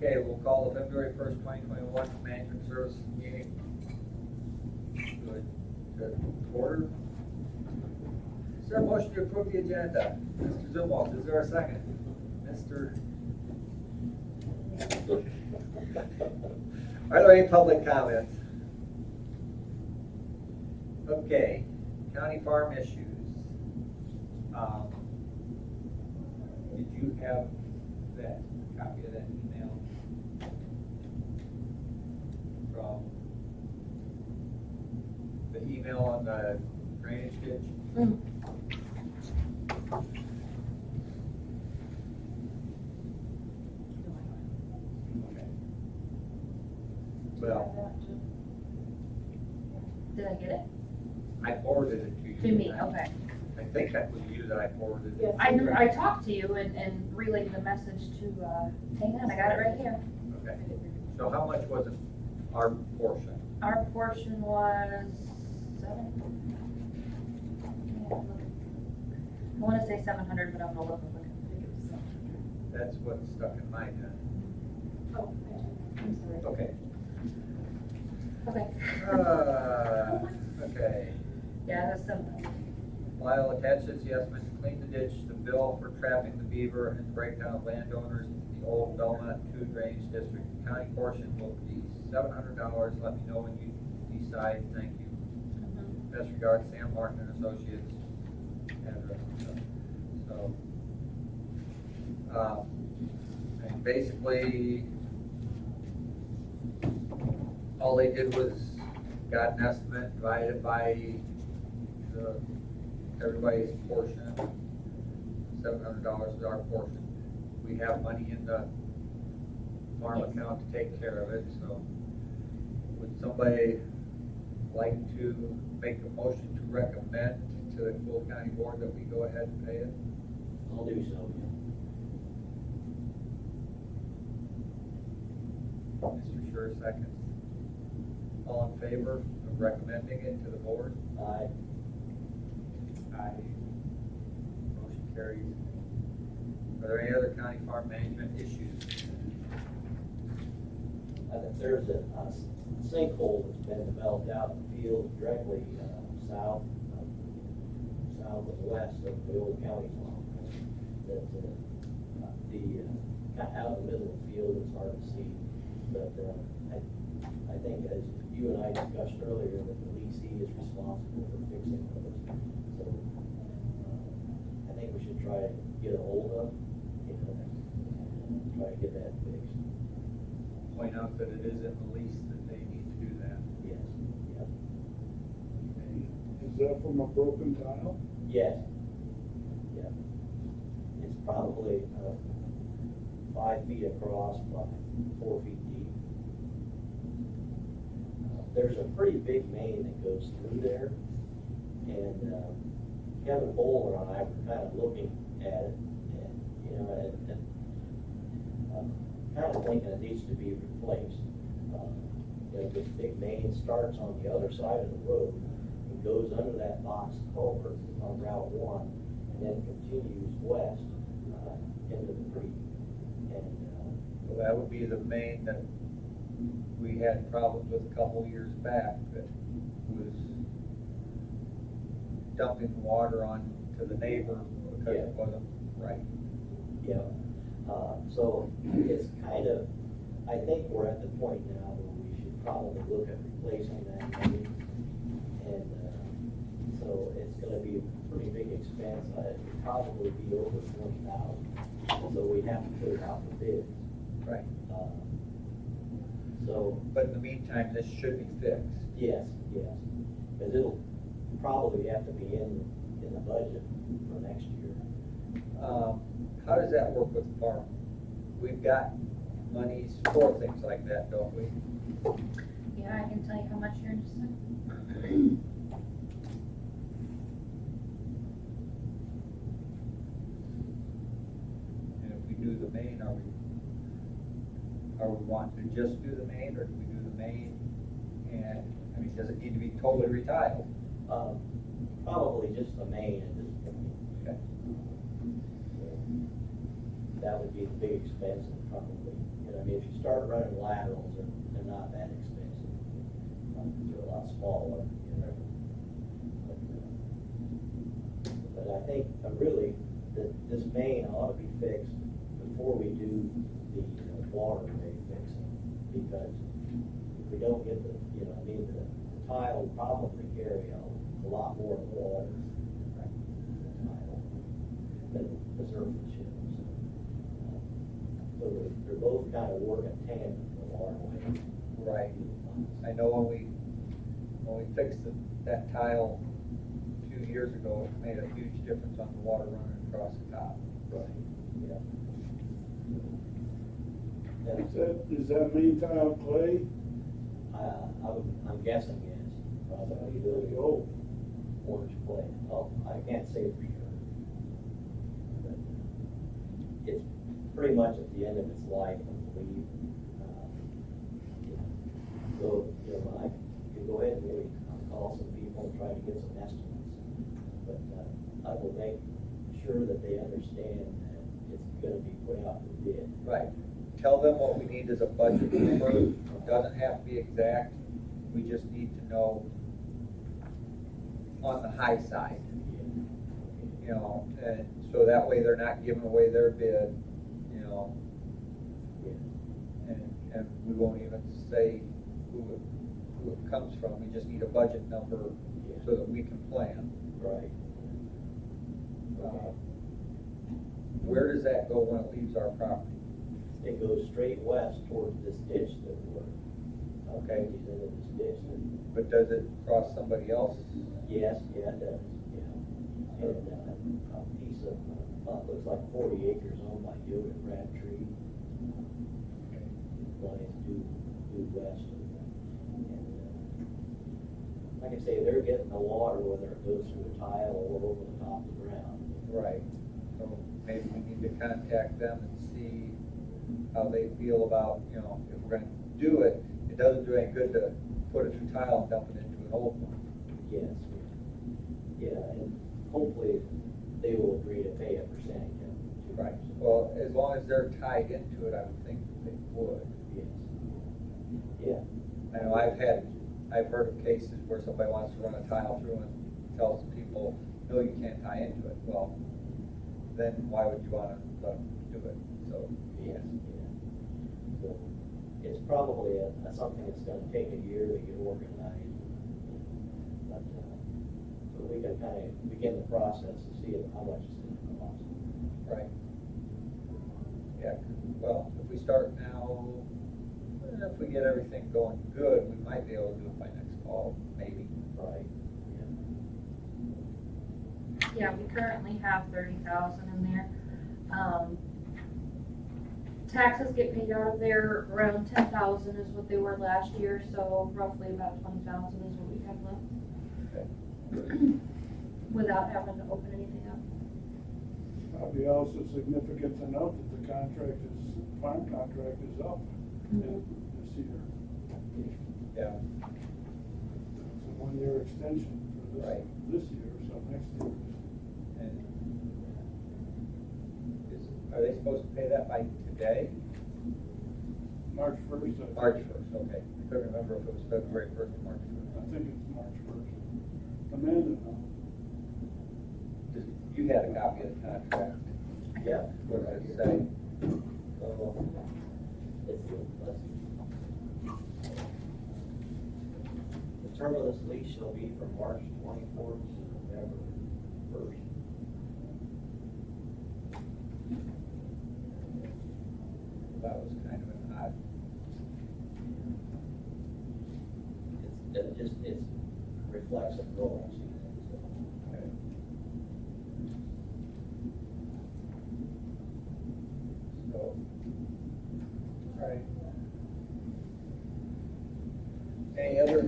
Okay, we'll call the February 1st, 2021 management service meeting to order. Is there a motion to approve the agenda? Mr. Zumwalt, is there a second? Mr. Are there any public comments? Okay, county farm issues. Did you have that copy of that email from the email on the drainage ditch? Okay. Well, Did I get it? I forwarded it to you. To me, okay. I think that was you that I forwarded it. Yes. I talked to you and relayed the message to, hang on, I got it right here. Okay. So how much was it, our portion? Our portion was seven. I wanna say 700, but I'm gonna look. That's what's stuck in my head. Oh, I'm sorry. Okay. Okay. Okay. Yeah, that's some, Lyle attaches the estimate to clean the ditch, the bill for trapping the beaver, and the breakdown of landowners in the old Belmont 2 drainage district. The county portion will be $700. Let me know when you decide. Thank you. Best regards, Sam Martin and Associates. Address and stuff. So, and basically, all they did was got an estimate, divided by everybody's portion. $700 is our portion. We have money in the farm account to take care of it, so would somebody like to make a motion to recommend to the Cole County Board that we go ahead and pay it? I'll do so, Mr. Sure seconds. All in favor of recommending it to the board? yeah. Aye. Aye. Motion carries. Are there any other county farm management issues? There's a sinkhole that's been developed out in the field directly south and west of the old county farm. That's kind of out in the middle of the field, it's hard to see. But I think as you and I discussed earlier, that the leasing is responsible for fixing those. So I think we should try to get a hold of, try to get that fixed. Point out that it is in the lease that they need to do that. Yes, yep. Is that from a broken tile? Yes. Yeah. It's probably 5 feet across by 4 feet deep. There's a pretty big main that goes through there, and Kevin Bowler and I were kind of looking at it, and kind of thinking it needs to be replaced. This big main starts on the other side of the road and goes under that box culvert on Route 1, and then continues west into the creek. And Well, that would be the main that we had problems with a couple years back that was dumping water on to the neighbor because it wasn't right. yeah, so it's kind of, I think we're at the point now where we should probably look at replacing that main. And so it's going to be a pretty big expense. It would probably be over $20,000. So we have to put it out for bids. Right. So, But in the meantime, this should be fixed. yes, because it'll probably have to be in the budget for next year. How does that work with the farm? We've got monies for things like that, don't we? yeah, I can tell you how much you're just saying. And if we do the main, are we wanting to just do the main, or do we do the main? And, I mean, does it need to be totally retiled? Probably just the main at this point. Okay. That would be the big expense and probably, And I mean, if you start running laterals, they're not that expensive. They're a lot smaller, you know. But I think really that this main ought to be fixed before we do the waterway fixing. Because if we don't get the, I mean, the tile will probably carry a lot more water than the tile than the surface ship. So they're both kind of working tandem the waterway. Right. I know when we fixed that tile 2 years ago, it made a huge difference on the water running across the top. Right, yeah. Is that main tile clay? I'm guessing yes. Probably Pretty old. orange clay. Oh, I can't say for sure. But it's pretty much at the end of its life, I believe. So, I can go ahead and maybe call some people and try to get some estimates. But I will make sure that they understand that it's gonna be put out for bid. Right. Tell them what we need as a budget number. It doesn't have to be exact. We just need to know on the high side, and so that way they're not giving away their bid, and we won't even say who it comes from. We just need a budget number so that we can plan. Right. Where does that go when it leaves our property? It goes straight west towards this ditch that we're, Okay. into this ditch. But does it cross somebody else? Yes, yeah, it does, yeah. And a piece of, looks like 40 acres owned by Yoda Crabtree. Lines due west of them. And, like I say, they're getting the water whether it goes through the tile or over the top of the ground. Right. So maybe we need to contact them and see how they feel about, if we're gonna do it, it doesn't do any good to put a new tile and dump it into an old one. Yes, yeah, and hopefully they will agree to pay a percentage of it. Right. Well, as long as they're tied into it, I would think that they would. Yes. Yeah. I know I've heard of cases where somebody wants to run a tile through and tells people, no, you can't tie into it. Well, then why would you want to let them do it? So, Yes, yeah. So it's probably something that's gonna take a year to get organized. But, so we can kind of begin the process to see how much it's gonna cost. right. Yeah, well, if we start now, if we get everything going good, we might be able to do it by next fall, maybe. Right, yeah. Yeah, we currently have 30,000 in there. Taxes get paid out of there, around 10,000 is what they were last year, so roughly about 20,000 is what we have left. Okay. Without having to open anything up. Probably also significant to note that the farm contract is up this year. Yeah, It's a 1-year extension for Right. this year, so next year. and are they supposed to pay that by today? March 1st. I think. March 1st, okay. I couldn't remember if it was February 1st or March 1st. I think it's March 1st. Amanda, no. You had a copy of the contract. Yeah. What does it say? So, the term of this lease shall be from March 24th to November 1st. That was kind of an odd. It reflects a growing season, so. Okay. So, all right. Any other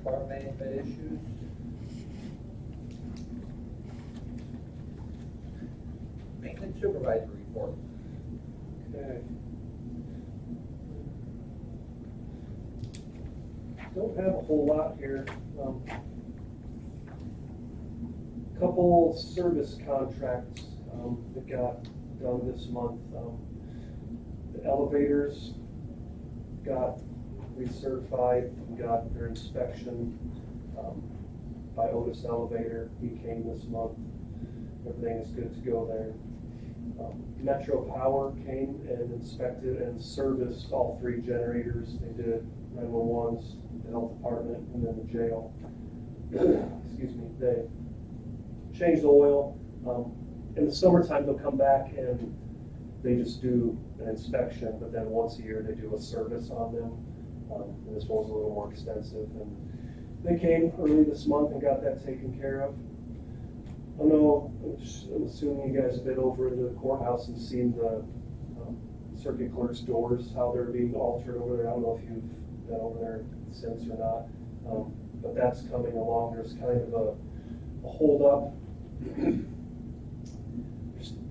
farm management issues? Maintenance supervisor report. Okay. Don't have a whole lot here. Couple service contracts that got done this month. elevators got recertified, got their inspection by Otis Elevator. He came this month. Everything is good to go there. Metro Power came and inspected and serviced all 3 generators. They did 911's, the health department, and then the jail. Excuse me. They changed the oil. In the summertime, they'll come back and they just do an inspection, but then once a year they do a service on them. And this one's a little more extensive. And they came early this month and got that taken care of. I know, I'm assuming you guys have been over to the courthouse and seen the circuit clerk's doors, how they're being altered over there. I don't know if you've been over there since or not, but that's coming along. There's kind of a hold up.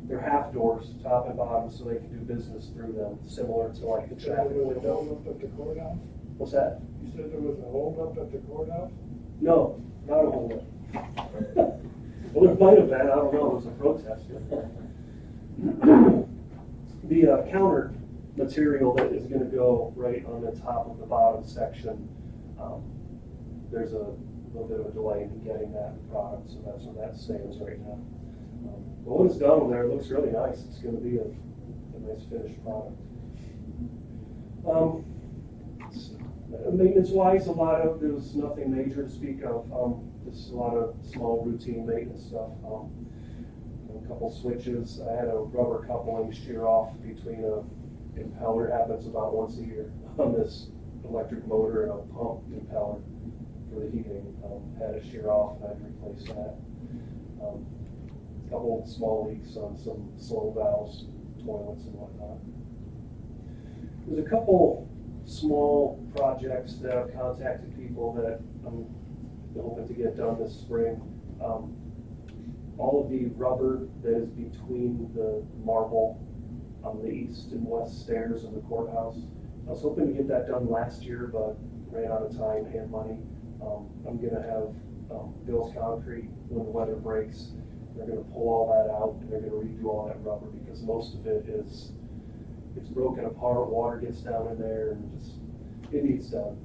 They're half doors, top and bottom, so they can do business through them, similar to like the You said traffic there was a window. hold up at the courthouse? What's that? You said there was a hold up at the courthouse? No, not a hold up. Well, there might have been, I don't know, it was a protest. The counter material that is gonna go right on the top of the bottom section, there's a little bit of a delay in getting that product, so that's where that stands right now. But when it's done over there, it looks really nice. It's gonna be a nice finished product. Maintenance-wise, there was nothing major to speak of. Just a lot of small routine maintenance stuff. A couple switches. I had a rubber coupling shear off between a impeller. Happens about once a year on this electric motor and a pump impeller for the heating. Had it shear off and I had to replace that. A couple small leaks on some slow valves, toilets and whatnot. There's a couple small projects that I've contacted people that I'm hoping to get done this spring. All of the rubber that is between the marble on the east and west stairs of the courthouse. I was hoping to get that done last year, but ran out of time and money. I'm gonna have Bill's Concrete, when the weather breaks, they're gonna pull all that out and they're gonna redo all that rubber because most of it is, it's broken apart, water gets down in there and just, it needs done.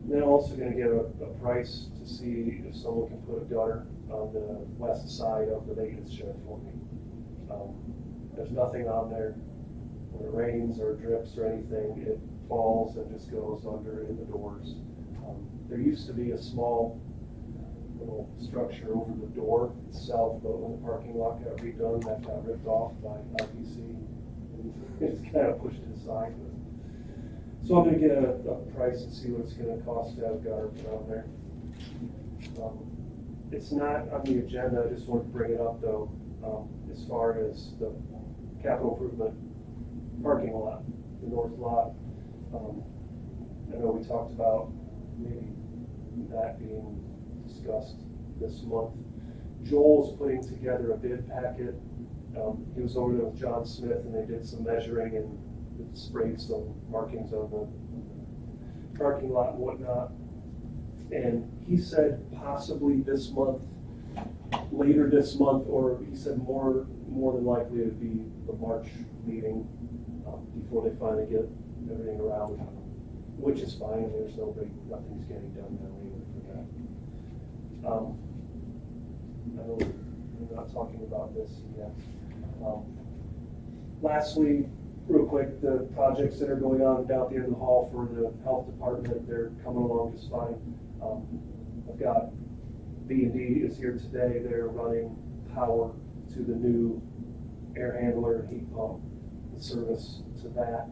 And then I'm also gonna get a price to see if someone can put a gutter on the west side of the maintenance shed for me. There's nothing on there. When it rains or drips or anything, it falls and just goes under in the doors. There used to be a small little structure over the door itself, but when the parking lot got redone, that got ripped off by IPC. And it's kind of pushed aside. So I'm gonna get a price and see what it's gonna cost to have a gutter put on there. It's not on the agenda, I just wanted to bring it up though, as far as the capital improvement parking lot, the north lot. I know we talked about maybe that being discussed this month. Joel's putting together a bid packet. He was over there with John Smith and they did some measuring and sprayed some markings on the parking lot and whatnot. And he said possibly this month, later this month, or he said more than likely it would be the March meeting before they finally get everything around, which is fine. There's nothing's getting done now anyway for that. I know we're not talking about this yet. Lastly, real quick, the projects that are going on down at the end of the hall for the health department, they're coming along just fine. I've got B&D is here today. They're running power to the new air handler and heat pump, the service to that.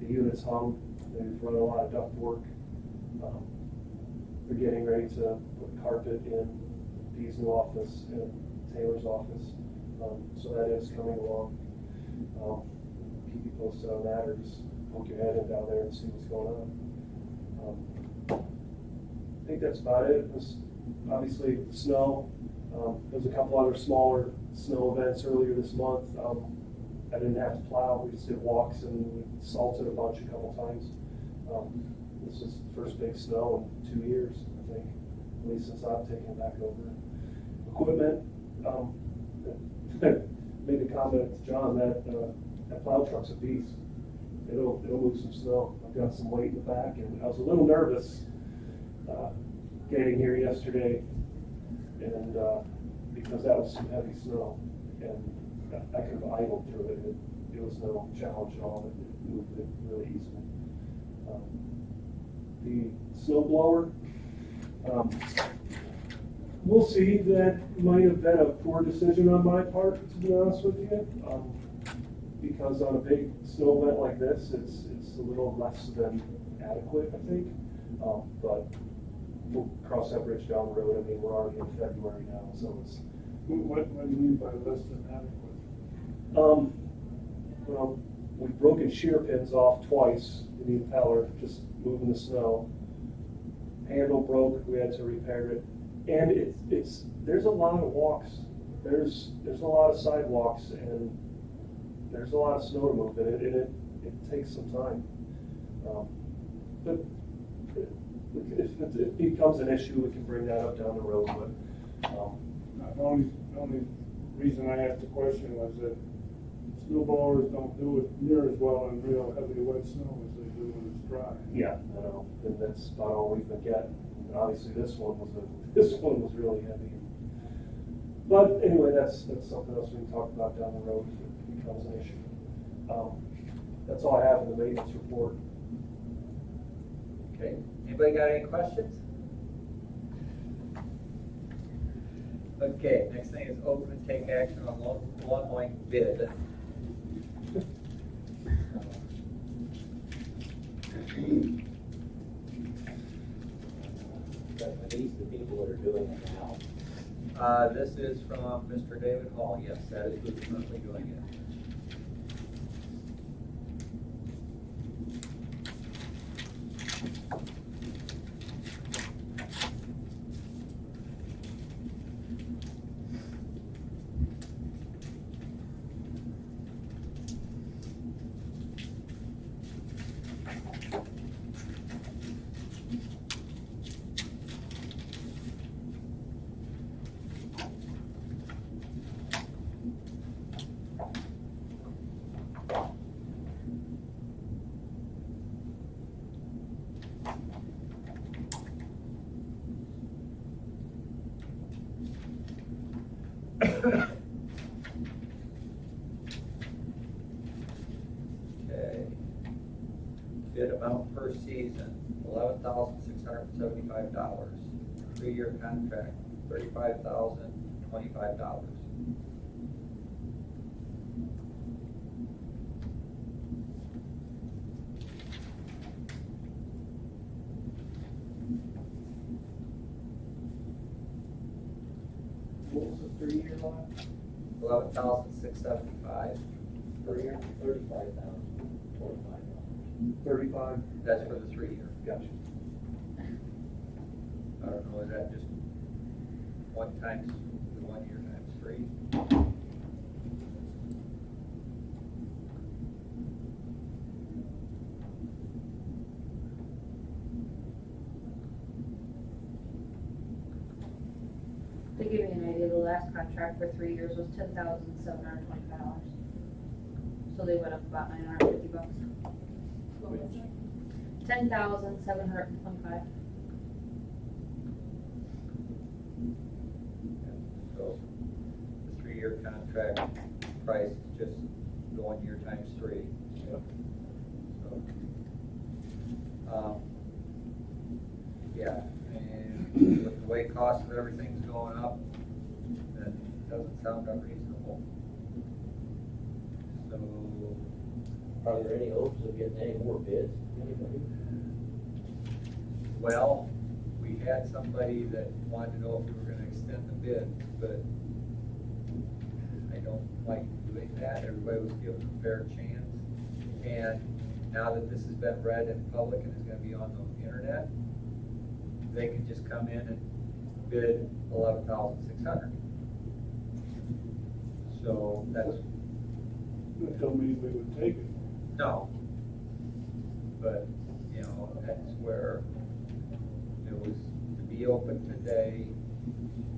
The unit's hung. They've run a lot of duct work. They're getting ready to put carpet in Dee's new office and Taylor's office. So that is coming along. Keep you posted on that, or just poke your head in down there and see what's going on. I think that's about it. There's obviously snow. There's a couple other smaller snow events earlier this month. I didn't have to plow. We just did walks and we salted a bunch a couple times. This is the first big snow in 2 years, I think, at least since I've taken it back over. Equipment. Made the comment to John that that plow truck's a beast. it'll move some snow. I've got some weight in the back, and I was a little nervous getting here yesterday, and because that was some heavy snow, and I could have idled through it. It was no challenge at all. It moved it really easily. The snow blower, we'll see. That might have been a poor decision on my part, to be honest with you, because on a big snow event like this, it's a little less than adequate, I think. But we'll cross that bridge down the road. I mean, we're already in February now, so it's. What do you mean by less than adequate? Well, we've broken shear pins off twice in the impeller, just moving the snow. Handle broke, we had to repair it. And there's a lot of walks. There's a lot of sidewalks, and there's a lot of snow to move, and it takes some time. But if it becomes an issue, we can bring that up down the road. But The only reason I asked the question was that snow blowers don't do it near as well in real heavy wet snow as they do when it's dry. yeah, I know, and that's about all we've been getting. And obviously, this one was really heavy. But anyway, that's something else we can talk about down the road if it becomes an issue. That's all I have in the maintenance report. Okay, anybody got any questions? Okay, next thing is open and take action on lawn mowing bid. Are these the people that are doing it now? This is from Mr. David Hall, yes, that is who's currently doing it. Okay. Bid amount per season, $11,675. 3-year contract, $35,025. What was the 3-year line? $11,675. Per year, $35,025. 35? That's for the 3-year. Gotcha. I don't know, is that just 1 times the 1 year times 3? To give you an idea, the last contract for 3 years was $10,725. So they went up about $950. What was it? $10,725. So the 3-year contract price is just the 1 year times 3. Yep. So, yeah, and with the way cost of everything's going up, that doesn't sound unreasonable. So, Are there any hopes of getting any more bids? Anybody? well, we had somebody that wanted to know if we were gonna extend the bid, but I don't like doing that. Everybody was given a fair chance. And now that this has been read in public and is gonna be on the internet, they can just come in and bid $11,600. So that's, That don't mean we would take it. no. But, you know, that's where it was to be open today,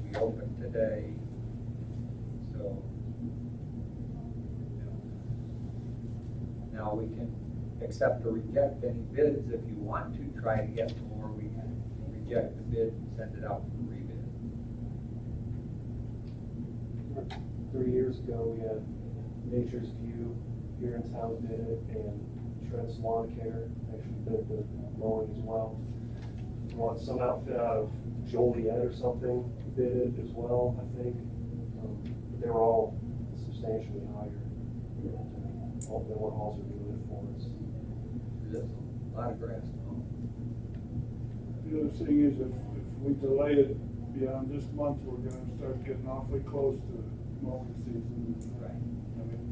we opened today, so. You know, now we can accept or reject any bids. If you want to try to get more, we can reject the bid and send it out for rebid. 3 years ago, we had Nature's View here in town did it, and Trent's Lawn Care actually did the mowing as well. What, some outfit out of Joliet or something did it as well, I think. But they were all substantially higher. All the one halls are doing it for us. There's a lot of grass. The other thing is, if we delay it beyond this month, we're gonna start getting awfully close to mowing season. Right. I mean,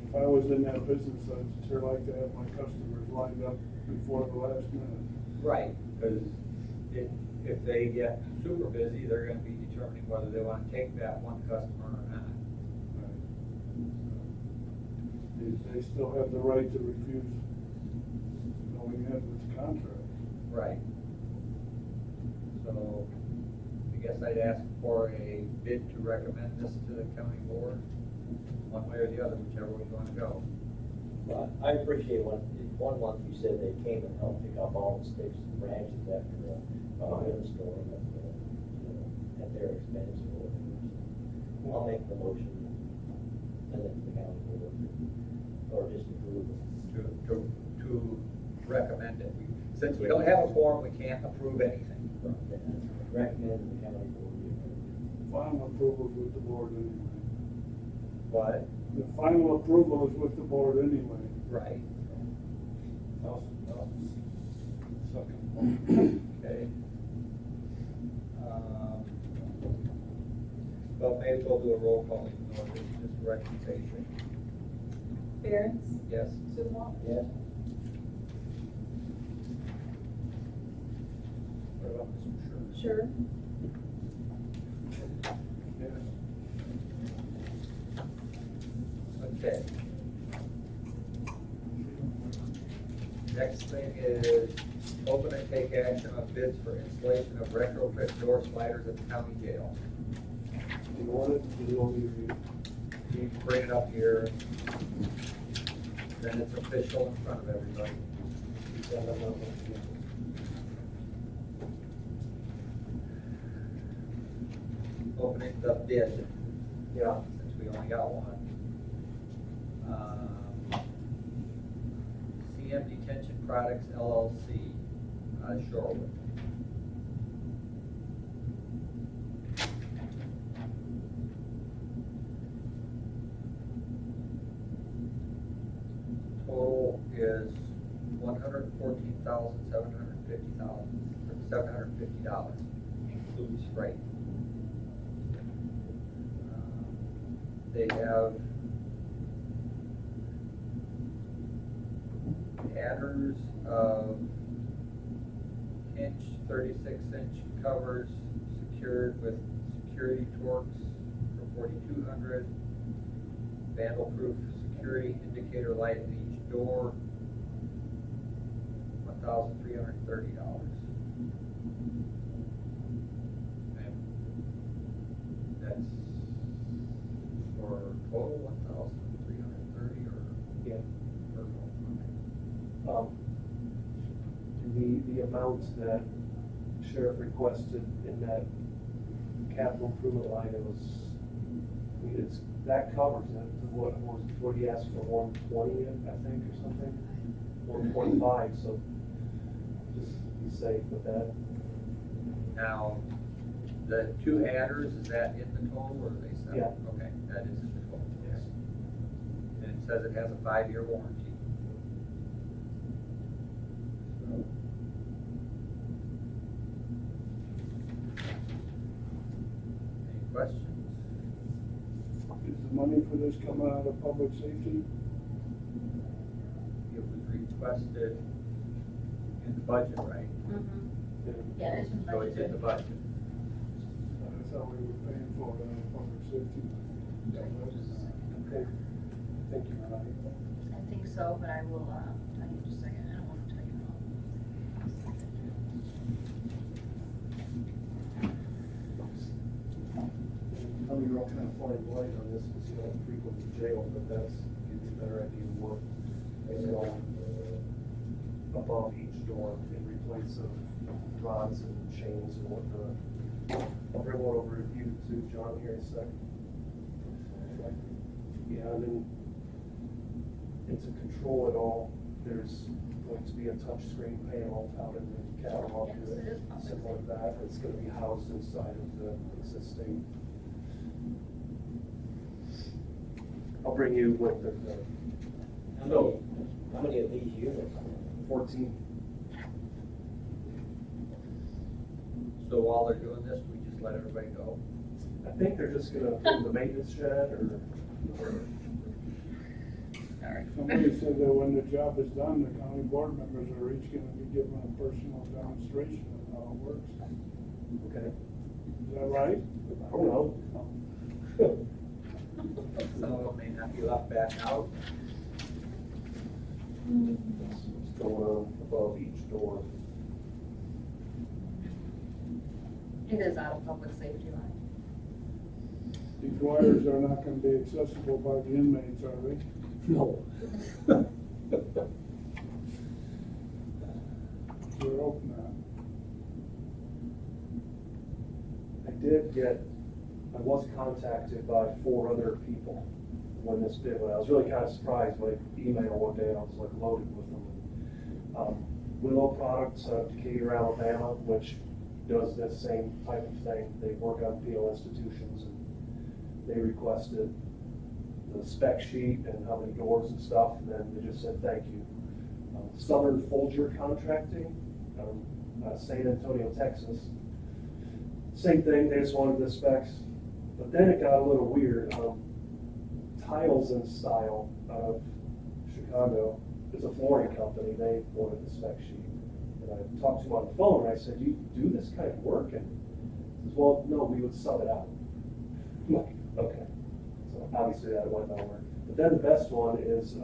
if I was in that business, I'd sure like to have my customers lined up before the last minute. Right, because if they get super busy, they're gonna be determining whether they wanna take that one customer or not. They still have the right to refuse going ahead with the contract. Right. So, I guess I'd ask for a bid to recommend this to the county board, one way or the other, whichever way you wanna go. Well, I appreciate one month you said they came and helped pick up all the sticks and branches after the storm at their expense or whatever. I'll make the motion, send it to the county board, or just approve it. To recommend it. Since we don't have a form, we can't approve anything. Recommend the county board. Final approval is with the board anyway. But, The final approval is with the board anyway. right, Second. okay. Well, may as well do a roll call, even though it's just a recommendation. Barron, Yes? Sisseton, Yes? What about Mr. Sherman? Sure, Yes. Okay. Next thing is open and take action on bids for installation of retrofit door sliders at the county jail. Do you want it? Do you want me to read? You can bring it up here, then it's official in front of everybody. Opening the bid, Yeah. since we only got one. CM Detention Products LLC, out of Shorewood. Total is $750, includes freight. They have adders of 36-inch covers secured with security torques for $4,200. Vandal-proof security indicator light in each door, $1,330. And that's for total $1,330 or? Yeah. Per home? The amount that sheriff requested in that capital improvement line, it was, I mean, that covers it. What he asked for, 120, I think, or something? 125, so just be safe with that. Now, the two adders, is that in the total or are they separate? Yeah. Okay, that is in the total. Yes. And it says it has a 5-year warranty. So. Any questions? Is the money for this coming out of public safety? It was requested in the budget, right? yeah, it's been So it's in the budgeted. budget. I thought we were paying for it out of public safety. Okay. Thank you, Ronnie. I think so, but I will, tell you in just a second, I don't wanna tell you wrong. I know you're all kind of flying blind on this because you don't frequent the jail, but that's gives you a better idea of what So, above each door in replace of rods and chains and whatnot. I'll bring one over to you too, John, here in a second. Yeah, and then, and to control it all, there's going to be a touchscreen panel out in the catalog. Yes, it is public. Something like that, it's gonna be housed inside of the existing. I'll bring you with the How many of these units? 14. So while they're doing this, we just let everybody go? I think they're just gonna put in the maintenance shed or Somebody said that when the job is done, the county board members are each gonna be given a personal demonstration of how it works. okay. Is that right? I don't know. Some of them may not be left back out. That's what's going on above each door. It is out of public safety line. These wires are not gonna be accessible by the inmates, are they? No. We're hoping not. I was contacted by 4 other people when this bid went. I was really kind of surprised, my email one day, I was like loaded with them. Willow Products out of Decatur, Alabama, which does this same type of thing. They work on penal institutions, and they requested the spec sheet and how many doors and stuff, and then they just said thank you. Southern Folger Contracting, San Antonio, Texas. Same thing, they just wanted the specs. But then it got a little weird. Tiles and Style out of Chicago, it's a flooring company, they wanted the spec sheet. And I talked to him on the phone, and I said, you do this kind of work? And he says, well, no, we would sub it out. I'm like, okay. So obviously that went nowhere. But then the best one is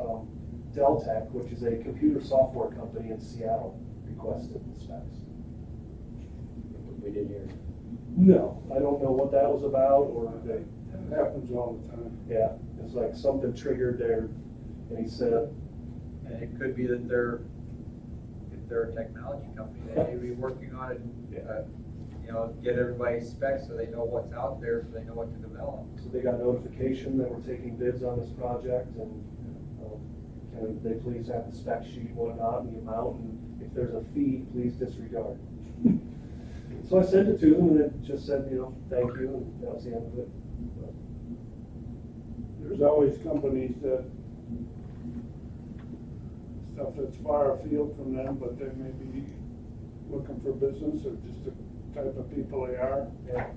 Deltec, which is a computer software company in Seattle, requested the specs. We didn't hear. No, I don't know what that was about, or they, It happens all the time. yeah, it's like something triggered there, and he said, And it could be that if they're a technology company, they may be working on it, get everybody's specs so they know what's out there, so they know what to develop. so they got notification that we're taking bids on this project, and can they please have the spec sheet and whatnot, and the amount, and if there's a fee, please disregard. So I sent it to them, and it just said, thank you, and that was the end of it. There's always companies that, stuff that's far afield from them, but they may be looking for business or just the type of people they are. Yeah.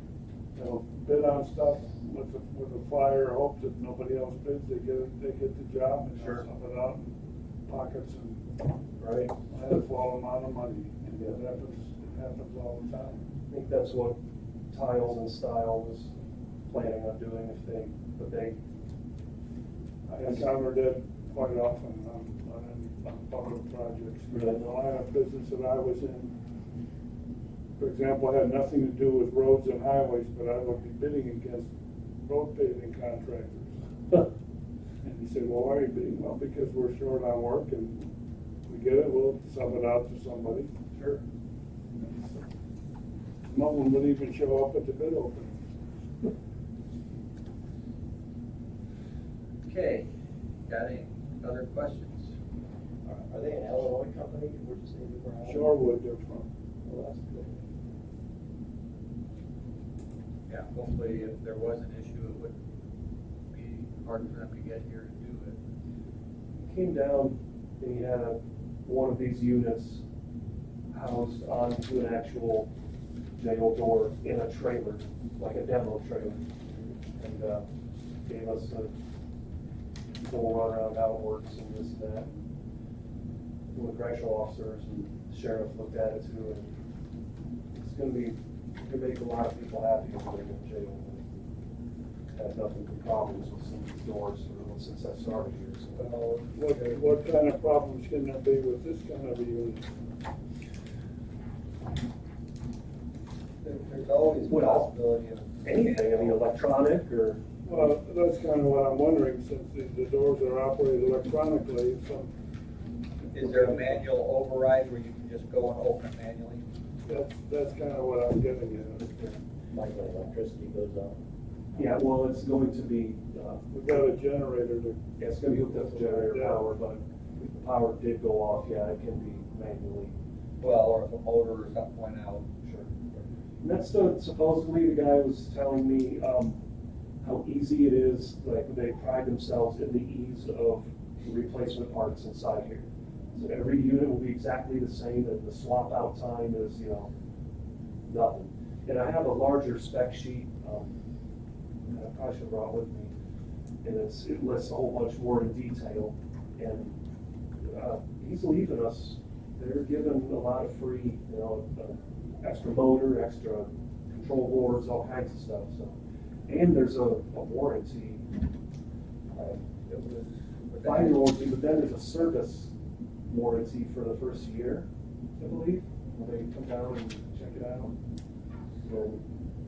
They'll bid on stuff with a flyer, hope that nobody else bids, they get the job and Sure. they'll sub it out in pockets and Right. have a small amount of money. And it happens all the time. I think that's what Tiles and Style was planning on doing but they, I encounter that quite often on public projects. Really? The line of business that I was in, for example, had nothing to do with roads and highways, but I would be bidding against road paving contractors. And he said, well, why are you bidding? Well, because we're short on work and we get it, we'll sub it out to somebody. sure. Some of them wouldn't even show up at the bid opening. Okay, got any other questions? Are they an Illinois company? Where'd you say they were out of? Shorewood they're from. Well, that's good. Yeah, hopefully if there was an issue, it wouldn't be hard for them to get here to do it. Came down and he had one of these units housed onto an actual jail door in a trailer, like a demo trailer. And gave us a full run around how it works and this and that. And the correctional officers and the sheriff looked at it too, and it's gonna make a lot of people happy when they're in jail. Had nothing but problems with some of these doors since I started here. So. What kind of problems can there be with this kind of a unit? There's always a Well, possibility of. Anything, electronic or, Well, that's kind of what I'm wondering, since the doors are operated electronically, Is there a manual override where you can just go and open it manually? That's kind of what I'm getting at. Like when electricity goes up. Yeah, well, it's going to be, We've got a generator to. yeah, it's gonna be hooked up to generator power, but if the power did go off, yeah, it can be manually. Well, or if a motor or something went out. Sure. And that's supposedly the guy was telling me, how easy it is, like, they pride themselves in the ease of the replacement parts inside here. So every unit will be exactly the same, and the swap out time is, nothing. And I have a larger spec sheet, that I probably should have brought with me, and it lists a whole bunch more in detail, and, he's leaving us, they're giving a lot of free, extra motor, extra control boards, all kinds of stuff, so. And there's a warranty, It was. 5-year warranty, but then there's a service warranty for the first year, I believe, where they come down and check it out. And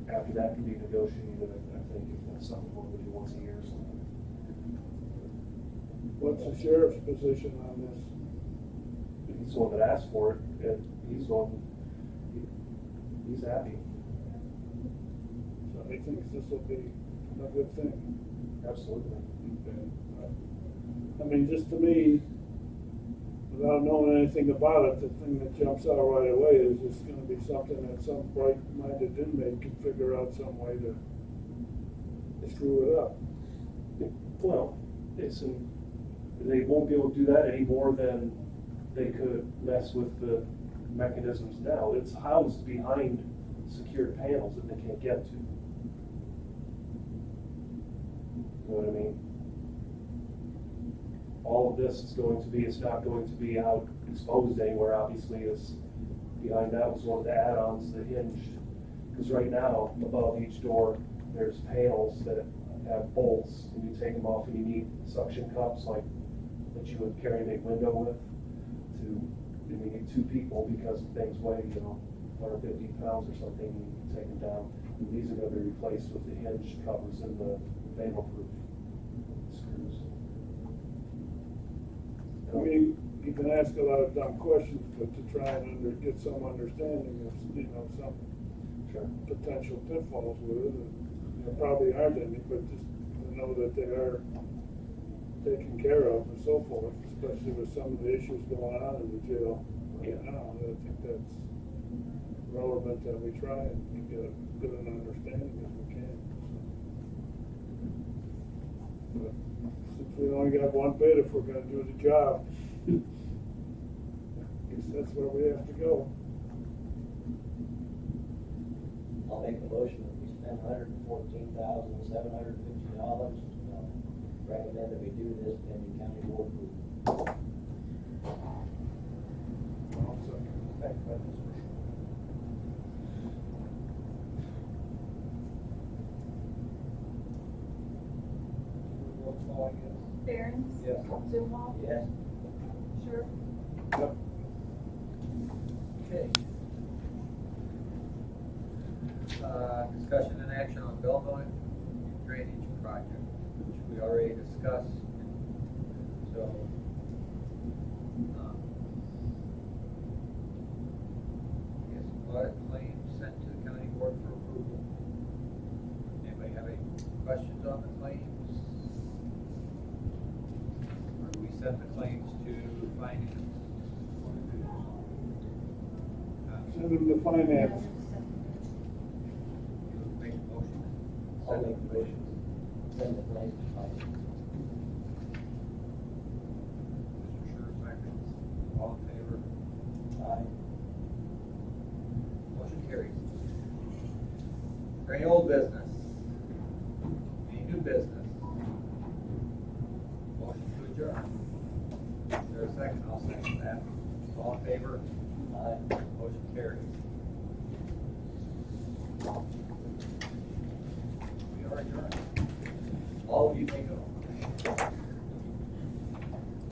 after that can be negotiated, I think, if that's something we're gonna do once a year or something. What's the sheriff's position on this? He's the one that asked for it, and he's happy, So he thinks this will be a good thing. absolutely. I mean, just to me, without knowing anything about it, the thing that jumps out right away is it's gonna be something that some bright-minded inmate can figure out some way to screw it up. Well, they won't be able to do that any more than they could mess with the mechanisms now. It's housed behind secured panels that they can't get to. You know what I mean? All of this is going to be, it's not going to be out exposed anywhere, obviously, behind that was one of the add-ons, the hinge. Because right now, above each door, there's panels that have bolts, and you take them off and you need suction cups like that you would carry a big window with and you need 2 people because things weigh, 150 pounds or something, you take them down. And these are gonna be replaced with the hinge covers and the vandal-proof screws. I mean, you can ask a lot of dumb questions, but to try and get some understanding of, some Sure. potential pitfalls with it, and there probably aren't any, but just to know that they are taken care of and so forth, especially with some of the issues going on in the jail right now. I think that's relevant that we try and get as good an understanding as we can. But since we only got one bid, if we're gonna do the job, I guess that's where we have to go. I'll make a motion that we spend $114,750. Recommend that we do this pending county board approval. I'll second. Second by Mr. Shaw. Roll call, I guess. Barron's. Yes. Zumwalt. Yes? Sure. Yep. Okay. Discussion and action on Belmont drainage project, which we already discussed. So, yes, audit claims sent to the county board for approval. Anybody have any questions on the claims? Or do we send the claims to finance? Send them to finance. Make a motion. I'll make a motion. Send the claims to finance. Mr. Sure, seconds. All in favor? Aye. Motion carries. Any old business? Any new business? Motion to adjourn. Is there a second? I'll second that. All in favor? Aye. Motion carries.